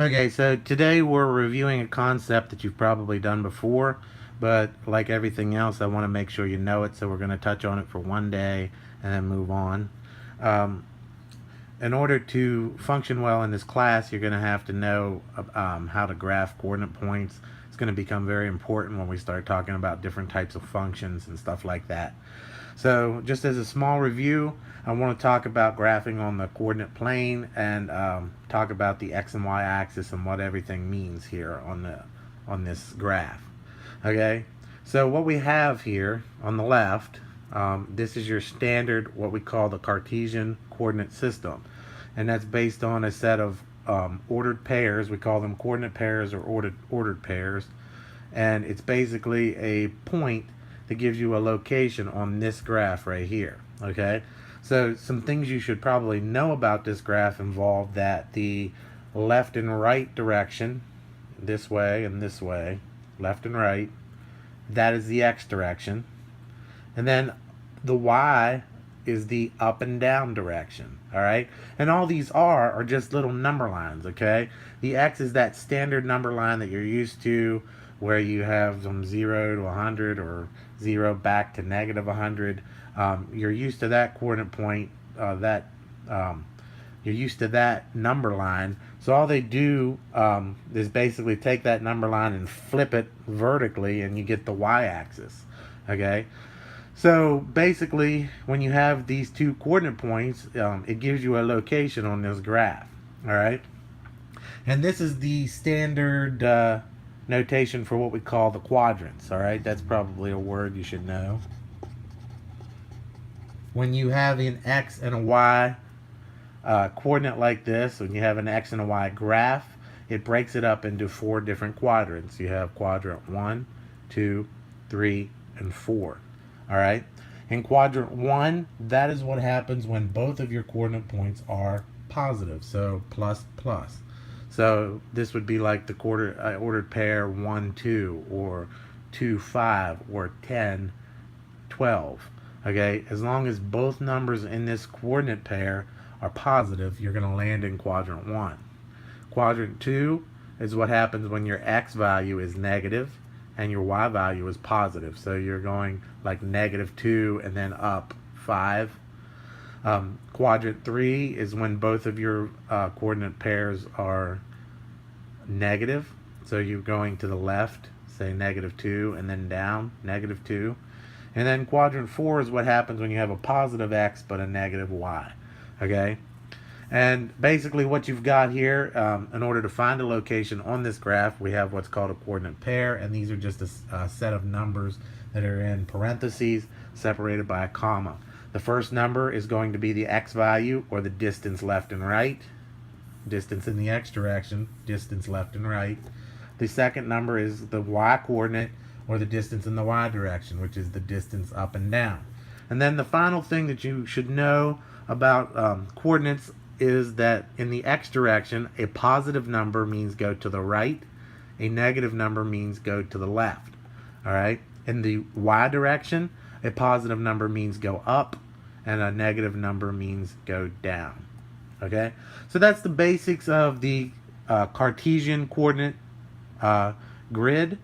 Okay, so today we're reviewing a concept that you've probably done before, but like everything else, I want to make sure you know it, so we're going to touch on it for one day and then move on. Um, in order to function well in this class, you're going to have to know how to graph coordinate points. It's going to become very important when we start talking about different types of functions and stuff like that. So just as a small review, I want to talk about graphing on the coordinate plane and talk about the x and y axis and what everything means here on this graph. Okay, so what we have here on the left, this is your standard what we call the Cartesian coordinate system, and that's based on a set of ordered pairs. We call them coordinate pairs or ordered pairs, and it's basically a point that gives you a location on this graph right here. Okay, so some things you should probably know about this graph involve that the left and right direction, this way and this way, left and right, that is the x direction, and then the y is the up and down direction. All right, and all these are just little number lines. Okay, the x is that standard number line that you're used to, where you have from 0 to 100 or 0 back to negative 100. You're used to that coordinate point, you're used to that number line. So all they do is basically take that number line and flip it vertically, and you get the y-axis. Okay, so basically when you have these two coordinate points, it gives you a location on this graph. All right, and this is the standard notation for what we call the quadrants. All right, that's probably a word you should know. When you have an x and a y coordinate like this, when you have an x and a y graph, it breaks it up into 4 different quadrants. You have quadrant 1, 2, 3, and 4. All right, in quadrant 1, that is what happens when both of your coordinate points are positive, so plus plus. So this would be like the ordered pair 1, 2, or 2, 5, or 10, 12. Okay, as long as both numbers in this coordinate pair are positive, you're going to land in quadrant 1. Quadrant 2 is what happens when your x value is negative and your y value is positive. So you're going like negative 2 and then up 5. Quadrant 3 is when both of your coordinate pairs are negative. So you're going to the left, say negative 2, and then down, negative 2. And then quadrant 4 is what happens when you have a positive x but a negative y. Okay? And basically what you've got here, in order to find a location on this graph, we have what's called a coordinate pair, and these are just a set of numbers that are in parentheses separated by a comma. The first number is going to be the x value, or the distance left and right. Distance in the x direction, distance left and right. The second number is the y coordinate, or the distance in the y direction, which is the distance up and down. And then the final thing that you should know about coordinates is that in the x direction, a positive number means go to the right, a negative number means go to the left. All right. In the y direction, a positive number means go up, and a negative number means go down. Okay, so that's the basics of the Cartesian coordinate grid.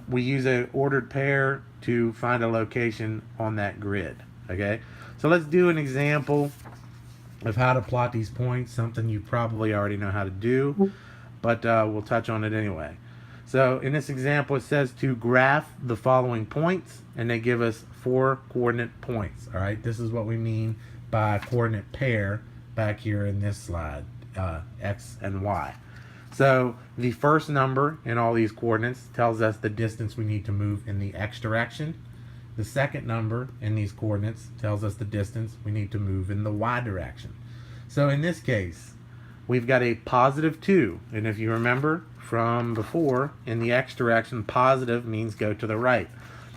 We use an ordered pair to find a location on that grid. Okay, so let's do an example of how to plot these points, something you probably already know how to do, but we'll touch on it anyway. So in this example, it says to graph the following points, and they give us 4 coordinate points. All right, this is what we mean by coordinate pair back here in this slide, x and y. So the first number in all these coordinates tells us the distance we need to move in the x direction. The second number in these coordinates tells us the distance we need to move in the y direction. So in this case, we've got a positive 2. And if you remember from before, in the x direction, positive means go to the right.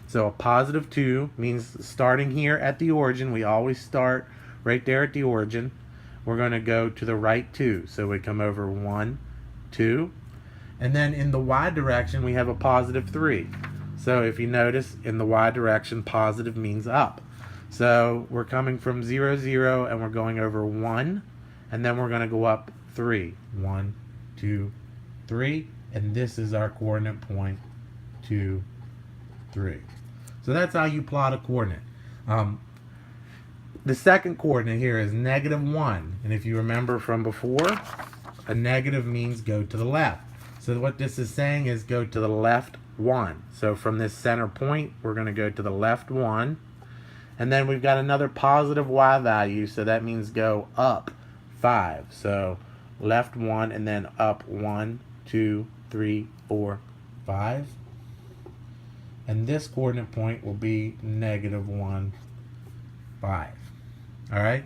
So a positive 2 means starting here at the origin. We always start right there at the origin. We're going to go to the right 2. So we come over 1, 2. And then in the y direction, we have a positive 3. So if you notice, in the y direction, positive means up. So we're coming from 0, 0, and we're going over 1, and then we're going to go up 3. 1, 2, 3, and this is our coordinate point 2, 3. So that's how you plot a coordinate. The second coordinate here is -1, and if you remember from before, a negative means go to the left. So what this is saying is go to the left 1. So from this center point, we're going to go to the left 1. And then we've got another positive y value, so that means go up 5. So left 1 and then up 1, 2, 3, 4, 5. And this coordinate point will be -1, 5. All right.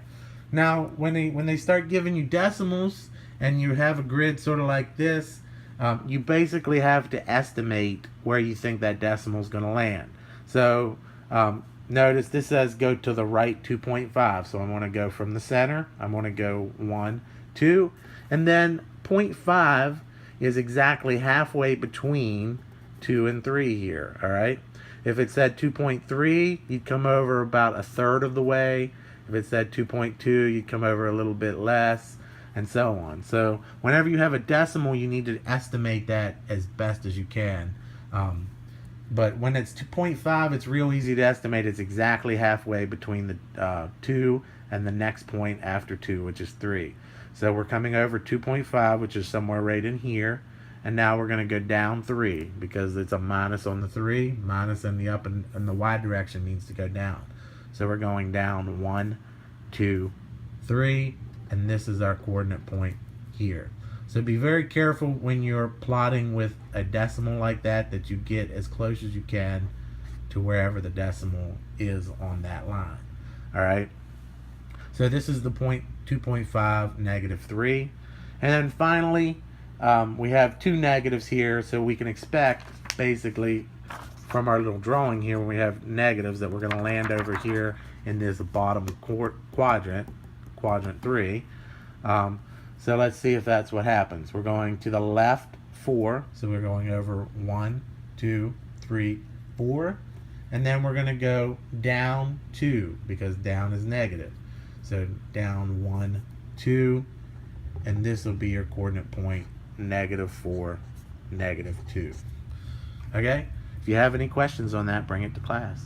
Now, when they start giving you decimals and you have a grid sort of like this, you basically have to estimate where you think that decimal is going to land. So notice this says go to the right 2.5. So I want to go from the center. I want to go 1, 2, and then 0.5 is exactly halfway between 2 and 3 here. All right. If it said 2.3, you'd come over about a third of the way. If it said 2.2, you'd come over a little bit less, and so on. So whenever you have a decimal, you need to estimate that as best as you can. But when it's 2.5, it's real easy to estimate. It's exactly halfway between the 2 and the next point after 2, which is 3. So we're coming over 2.5, which is somewhere right in here. And now we're going to go down 3 because it's a minus on the 3. Minus in the up and the y direction means to go down. So we're going down 1, 2, 3, and this is our coordinate point here. So be very careful when you're plotting with a decimal like that you get as close as you can to wherever the decimal is on that line. All right. So this is the point 2.5, -3. And then finally, we have two negatives here, so we can expect basically from our little drawing here when we have negatives that we're going to land over here in this bottom quadrant 3. So let's see if that's what happens. We're going to the left 4, so we're going over 1, 2, 3, 4, and then we're going to go down 2 because down is negative. So down 1, 2, and this will be your coordinate point -4, -2. Okay? If you have any questions on that, bring it to class.